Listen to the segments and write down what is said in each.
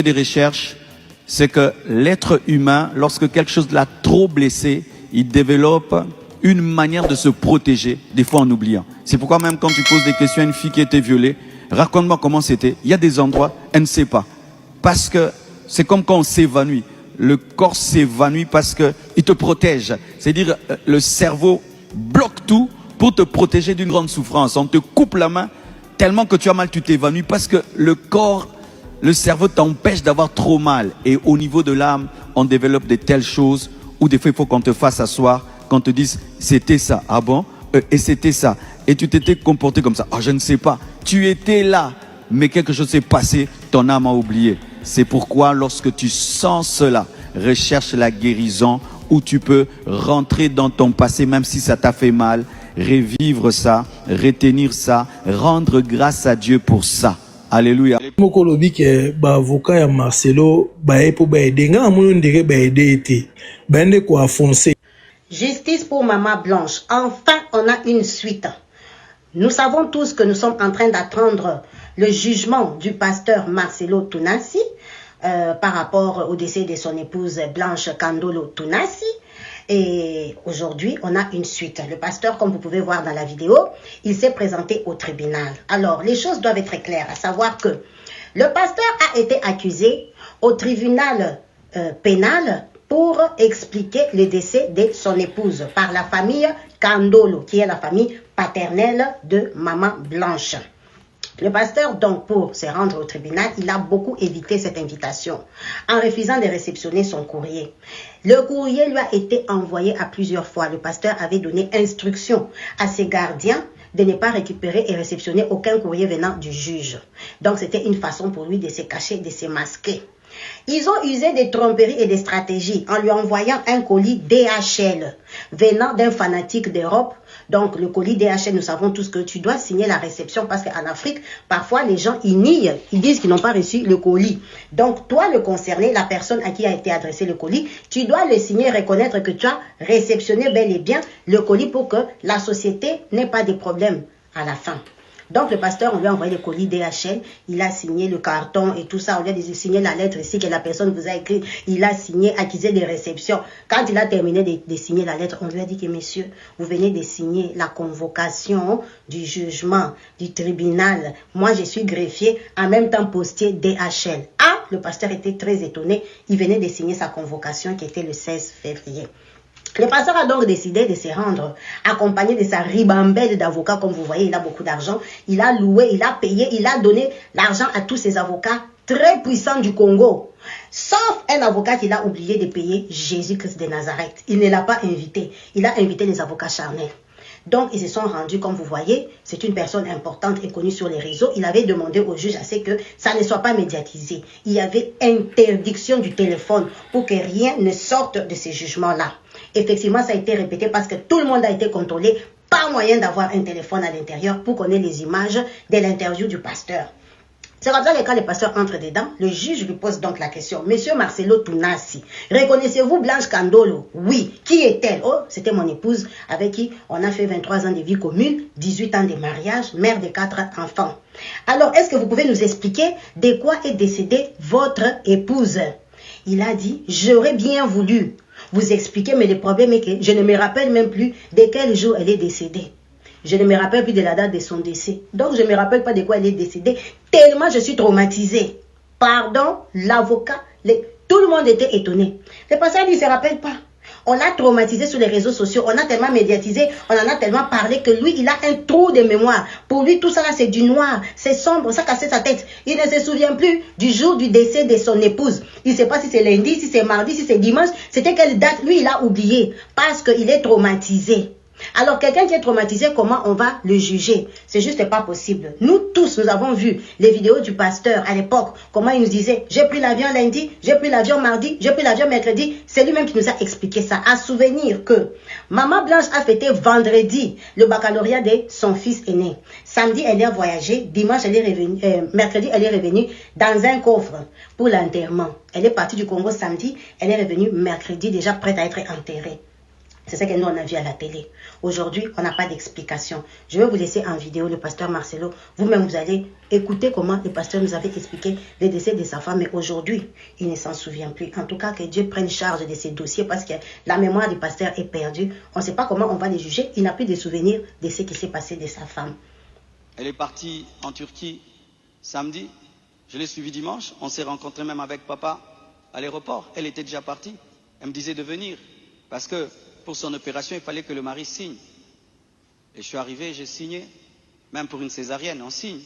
des recherches, c'est que l'être humain, lorsque quelque chose l'a trop blessé, il développe une manière de se protéger, des fois en oubliant. C'est pourquoi même quand tu poses des questions à une fille qui a été violée, raconte-moi comment c'était. Il y a des endroits, elle ne sait pas. Parce que c'est comme quand on s'évanouit. Le corps s'évanouit parce qu'il te protège. C'est-à-dire le cerveau bloque tout pour te protéger d'une grande souffrance. On te coupe la main tellement que tu as mal, tu t'évanouis parce que le corps, le cerveau t'empêche d'avoir trop mal. Et au niveau de l'âme, on développe de telles choses où des fois il faut qu'on te fasse asseoir, qu'on te dise c'était ça. Ah bon? Et c'était ça. Et tu t'étais comporté comme ça. Ah, je ne sais pas. Tu étais là, mais quelque chose s'est passé, ton âme a oublié. C'est pourquoi lorsque tu sens cela, recherche la guérison où tu peux rentrer dans ton passé même si ça t'a fait mal, revivre ça, retenir ça, rendre grâce à Dieu pour ça. Alléluia. Mokolobi ke ba avocat ya Marcelo ba epo ba aider nga amono ndire ba aider été. Bende ko afoncer. Justice pour Maman Blanche. Enfin, on a une suite. Nous savons tous que nous sommes en train d'attendre le jugement du pasteur Marcelo Tounassi par rapport au décès de son épouse Blanche Kandolo Tounassi. Et aujourd'hui, on a une suite. Le pasteur, comme vous pouvez voir dans la vidéo, il s'est présenté au tribunal. Alors, les choses doivent être claires, à savoir que le pasteur a été accusé au tribunal pénal pour expliquer le décès de son épouse par la famille Kandolo, qui est la famille paternelle de Maman Blanche. Le pasteur, donc, pour se rendre au tribunal, il a beaucoup évité cette invitation en refusant de réceptionner son courrier. Le courrier lui a été envoyé à plusieurs fois. Le pasteur avait donné instruction à ses gardiens de ne pas récupérer et réceptionner aucun courrier venant du juge. Donc, c'était une façon pour lui de se cacher, de se masquer. Ils ont usé des tromperies et des stratégies en lui envoyant un colis DHL venant d'un fanatique d'Europe. Donc, le colis DHL, nous savons tous que tu dois signer la réception parce qu'en Afrique, parfois, les gens, ils nient, ils disent qu'ils n'ont pas reçu le colis. Donc, toi, le concerné, la personne à qui a été adressé le colis, tu dois le signer, reconnaître que tu as réceptionné bel et bien le colis pour que la société n'ait pas de problème à la fin. Donc, le pasteur, on lui a envoyé le colis DHL, il a signé le carton et tout ça, on lui a signé la lettre ici que la personne vous a écrit, il a signé, accusé de réception. Quand il a terminé de signer la lettre, on lui a dit que, messieurs, vous venez de signer la convocation du jugement, du tribunal. Moi, je suis greffier, en même temps postier DHL. Ah, le pasteur était très étonné, il venait de signer sa convocation qui était le 16 février. Le pasteur a donc décidé de se rendre, accompagné de sa ribambelle d'avocats. Comme vous voyez, il a beaucoup d'argent. Il a loué, il a payé, il a donné l'argent à tous ses avocats très puissants du Congo. Sauf un avocat qu'il a oublié de payer, Jésus-Christ de Nazareth. Il ne l'a pas invité. Il a invité les avocats charnels. Donc, ils se sont rendus, comme vous voyez, c'est une personne importante et connue sur les réseaux. Il avait demandé au juge à ce que ça ne soit pas médiatisé. Il y avait interdiction du téléphone pour que rien ne sorte de ces jugements-là. Effectivement, ça a été répété parce que tout le monde a été contrôlé. Pas moyen d'avoir un téléphone à l'intérieur pour qu'on ait les images de l'interview du pasteur. C'est comme ça que quand le pasteur entre dedans, le juge lui pose donc la question. Monsieur Marcelo Tounassi, reconnaissez-vous Blanche Kandolo? Oui. Qui est-elle? Oh, c'était mon épouse avec qui on a fait 23 ans de vie commune, 18 ans de mariage, mère de 4 enfants. Alors, est-ce que vous pouvez nous expliquer de quoi est décédée votre épouse? Il a dit, j'aurais bien voulu vous expliquer, mais le problème est que je ne me rappelle même plus de quel jour elle est décédée. Je ne me rappelle plus de la date de son décès. Donc, je ne me rappelle pas de quoi elle est décédée. Tellement je suis traumatisée. Pardon, l'avocat, tout le monde était étonné. Le pasteur ne se rappelle pas. On l'a traumatisé sur les réseaux sociaux. On a tellement médiatisé, on en a tellement parlé que lui, il a un trou de mémoire. Pour lui, tout ça là, c'est du noir, c'est sombre, ça cassait sa tête. Il ne se souvient plus du jour du décès de son épouse. Il ne sait pas si c'est lundi, si c'est mardi, si c'est dimanche. C'était quelle date? Lui, il a oublié parce qu'il est traumatisé. Alors, quelqu'un qui est traumatisé, comment on va le juger? C'est juste pas possible. Nous tous, nous avons vu les vidéos du pasteur à l'époque, comment il nous disait, j'ai pris l'avion lundi, j'ai pris l'avion mardi, j'ai pris l'avion mercredi. C'est lui-même qui nous a expliqué ça. À souvenir que Maman Blanche a fêté vendredi le baccalauréat de son fils aîné. Samedi, elle est voyagée. Dimanche, elle est revenue, mercredi, elle est revenue dans un coffre pour l'enterrement. Elle est partie du Congo samedi, elle est revenue mercredi déjà prête à être enterrée. C'est ce que nous, on a vu à la télé. Aujourd'hui, on n'a pas d'explication. Je vais vous laisser en vidéo le pasteur Marcelo. Vous-même, vous allez écouter comment le pasteur nous avait expliqué le décès de sa femme. Mais aujourd'hui, il ne s'en souvient plus. En tout cas, que Dieu prenne charge de ces dossiers parce que la mémoire du pasteur est perdue. On ne sait pas comment on va les juger. Il n'a plus de souvenirs de ce qui s'est passé de sa femme. Elle est partie en Turquie samedi. Je l'ai suivie dimanche. On s'est rencontrés même avec papa à l'aéroport. Elle était déjà partie. Elle me disait de venir parce que pour son opération, il fallait que le mari signe. Et je suis arrivé, j'ai signé. Même pour une césarienne, on signe.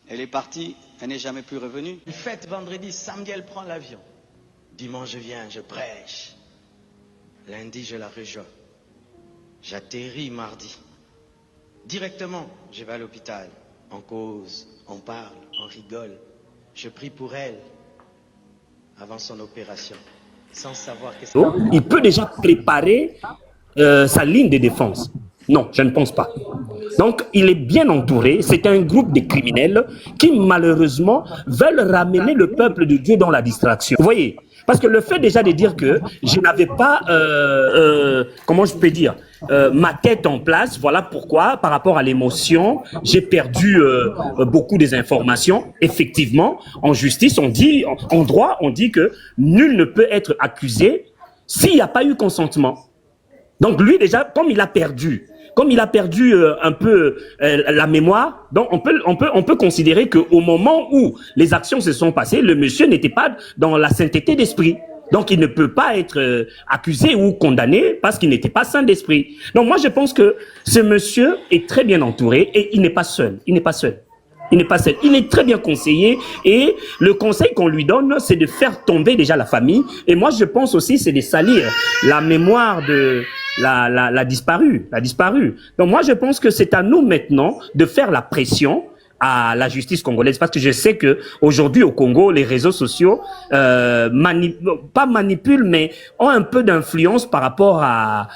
Elle est partie, elle n'est jamais plus revenue. Fête vendredi, samedi, elle prend l'avion. Dimanche, je viens, je prêche. Lundi, je la rejoins. J'atterris mardi. Directement, je vais à l'hôpital. On cause, on parle, on rigole. Je prie pour elle avant son opération. Sans savoir que c'est... Il peut déjà préparer sa ligne de défense. Non, je ne pense pas. Donc, il est bien entouré. C'est un groupe de criminels qui, malheureusement, veulent ramener le peuple de Dieu dans la distraction. Vous voyez? Parce que le fait déjà de dire que je n'avais pas, comment je peux dire, ma tête en place, voilà pourquoi, par rapport à l'émotion, j'ai perdu beaucoup des informations. Effectivement, en justice, on dit, en droit, on dit que nul ne peut être accusé s'il n'y a pas eu consentement. Donc lui déjà, comme il a perdu un peu la mémoire, donc on peut considérer que au moment où les actions se sont passées, le monsieur n'était pas dans la sainteté d'esprit. Donc il ne peut pas être accusé ou condamné parce qu'il n'était pas saint d'esprit. Donc moi je pense que ce monsieur est très bien entouré et il n'est pas seul. Il n'est pas seul. Il n'est pas seul. Il est très bien conseillé et le conseil qu'on lui donne, c'est de faire tomber déjà la famille. Et moi, je pense aussi, c'est de salir la mémoire de la disparue. Donc moi, je pense que c'est à nous maintenant de faire la pression à la justice congolaise parce que je sais que aujourd'hui au Congo les réseaux sociaux pas manipulent mais ont un peu d'influence par rapport à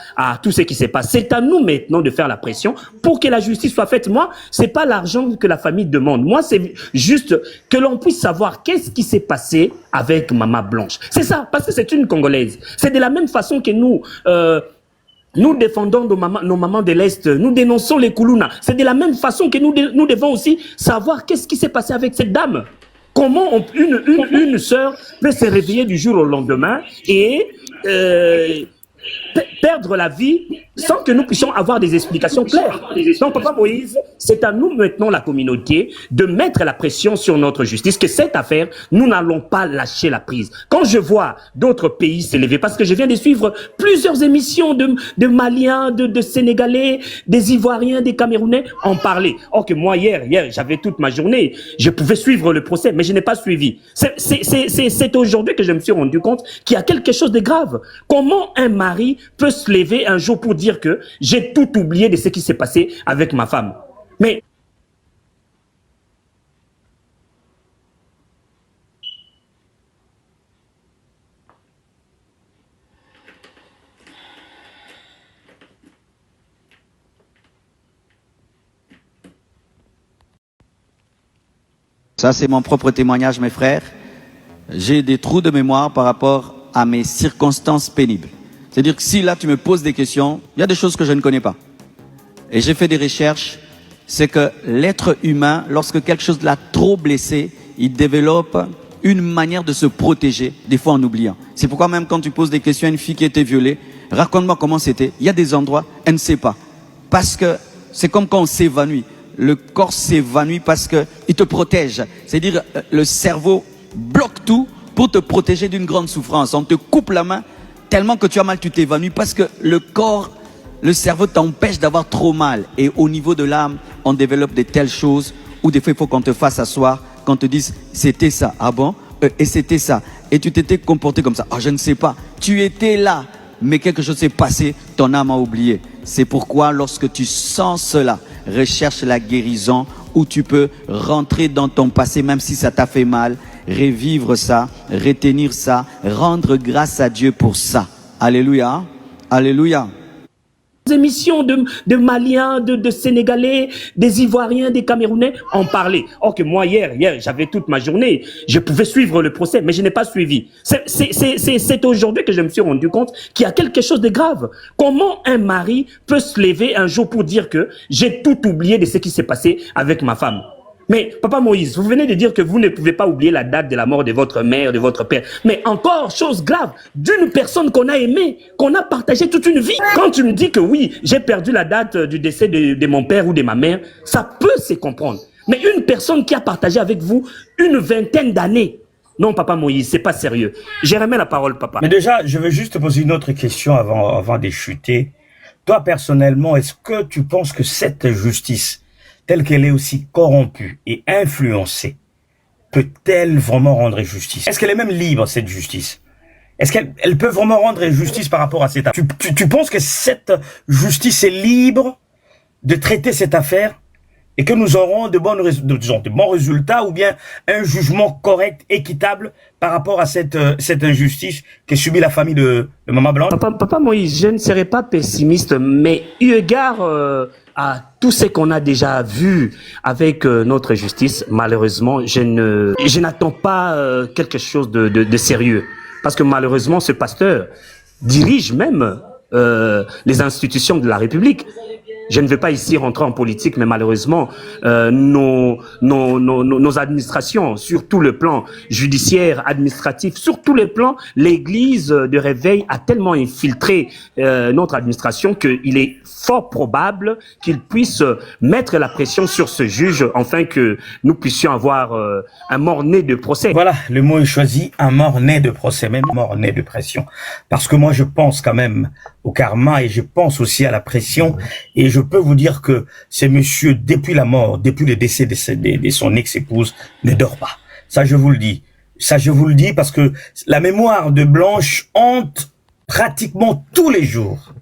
tout ce qui s'est passé. C'est à nous maintenant de faire la pression pour que la justice soit faite. Moi, c'est pas l'argent que la famille demande. Moi, c'est juste que l'on puisse savoir qu'est-ce qui s'est passé avec Maman Blanche. C'est ça, parce que c'est une Congolaise. C'est de la même façon que nous défendons nos mamans de l'Est, nous dénonçons les Koulouna. C'est de la même façon que nous devons aussi savoir qu'est-ce qui s'est passé avec cette dame. Comment une sœur peut se réveiller du jour au lendemain et perdre la vie sans que nous puissions avoir des explications claires. Donc, Papa Moïse, c'est à nous maintenant, la communauté, de mettre la pression sur notre justice, que cette affaire, nous n'allons pas lâcher la prise. Quand je vois d'autres pays s'élever, parce que je viens de suivre plusieurs émissions de Maliens, de Sénégalais, des Ivoiriens, des Camerounais, en parler. Or que moi, hier, j'avais toute ma journée, je pouvais suivre le procès, mais je n'ai pas suivi. C'est aujourd'hui que je me suis rendu compte qu'il y a quelque chose de grave. Comment un mari peut se lever un jour pour dire que j'ai tout oublié de ce qui s'est passé avec ma femme? Mais ça, c'est mon propre témoignage, mes frères. J'ai des trous de mémoire par rapport à mes circonstances pénibles. C'est-à-dire que si là, tu me poses des questions, il y a des choses que je ne connais pas. Et j'ai fait des recherches. C'est que l'être humain, lorsque quelque chose l'a trop blessé, il développe une manière de se protéger, des fois en oubliant. C'est pourquoi même quand tu poses des questions à une fille qui a été violée, raconte-moi comment c'était. Il y a des endroits, elle ne sait pas. Parce que c'est comme quand on s'évanouit. Le corps s'évanouit parce qu'il te protège. C'est-à-dire le cerveau bloque tout pour te protéger d'une grande souffrance. On te coupe la main tellement que tu as mal, tu t'évanouis parce que le corps, le cerveau t'empêche d'avoir trop mal. Et au niveau de l'âme, on développe de telles choses où des fois il faut qu'on te fasse asseoir, qu'on te dise c'était ça, ah bon, et c'était ça. Et tu t'étais comporté comme ça, ah je ne sais pas. Tu étais là, mais quelque chose s'est passé, ton âme a oublié. C'est pourquoi lorsque tu sens cela, recherche la guérison où tu peux rentrer dans ton passé même si ça t'a fait mal, revivre ça, retenir ça, rendre grâce à Dieu pour ça. Alléluia. Alléluia. émissions de Maliens, de Sénégalais, des Ivoiriens, des Camerounais en parlaient. Or que moi, hier, j'avais toute ma journée. Je pouvais suivre le procès, mais je n'ai pas suivi. C'est aujourd'hui que je me suis rendu compte qu'il y a quelque chose de grave. Comment un mari peut se lever un jour pour dire que j'ai tout oublié de ce qui s'est passé avec ma femme? Mais, Papa Moïse, vous venez de dire que vous ne pouvez pas oublier la date de la mort de votre mère, de votre père. Mais encore, chose grave, d'une personne qu'on a aimée, qu'on a partagé toute une vie. Quand tu me dis que oui, j'ai perdu la date du décès de mon père ou de ma mère, ça peut se comprendre. Mais une personne qui a partagé avec vous une vingtaine d'années, non, Papa Moïse, c'est pas sérieux. J'ai remis la parole, Papa. Mais déjà, je veux juste te poser une autre question avant de chuter. Toi, personnellement, est-ce que tu penses que cette justice, telle qu'elle est aussi corrompue et influencée, peut-elle vraiment rendre justice? Est-ce qu'elle est même libre, cette justice? Est-ce qu'elle peut vraiment rendre justice par rapport à cette affaire? Tu penses que cette justice est libre de traiter cette affaire et que nous aurons de bons résultats ou bien un jugement correct, équitable par rapport à cette injustice que subit la famille de Maman Blanche? Papa Moïse, je ne serai pas pessimiste, mais eu égard à tout ce qu'on a déjà vu avec notre justice, malheureusement, je n'attends pas quelque chose de sérieux. Parce que malheureusement, ce pasteur dirige même les institutions de la République. Je ne vais pas ici rentrer en politique, mais malheureusement, nos administrations, sur tout le plan judiciaire, administratif, sur tous les plans, l'Église de Réveil a tellement infiltré notre administration qu'il est fort probable qu'il puisse mettre la pression sur ce juge, afin que nous puissions avoir un mort-né de procès. Voilà, le mot est choisi, un mort-né de procès, même mort-né de pression. Parce que moi, je pense quand même au karma et je pense aussi à la pression, et je peux vous dire que ce monsieur, depuis la mort, depuis le décès de son ex-épouse, ne dort pas. Ça, je vous le dis. Ça, je vous le dis parce que la mémoire de Blanche hante pratiquement tous les jours,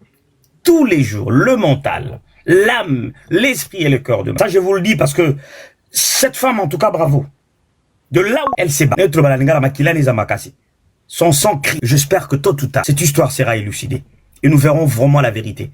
le mental, l'âme, l'esprit et le corps de Blanche. Ça, je vous le dis parce que cette femme, en tout cas, bravo. De là où elle s'est battue, son sang crie. J'espère que tôt ou tard, cette histoire sera élucidée et nous verrons vraiment la vérité.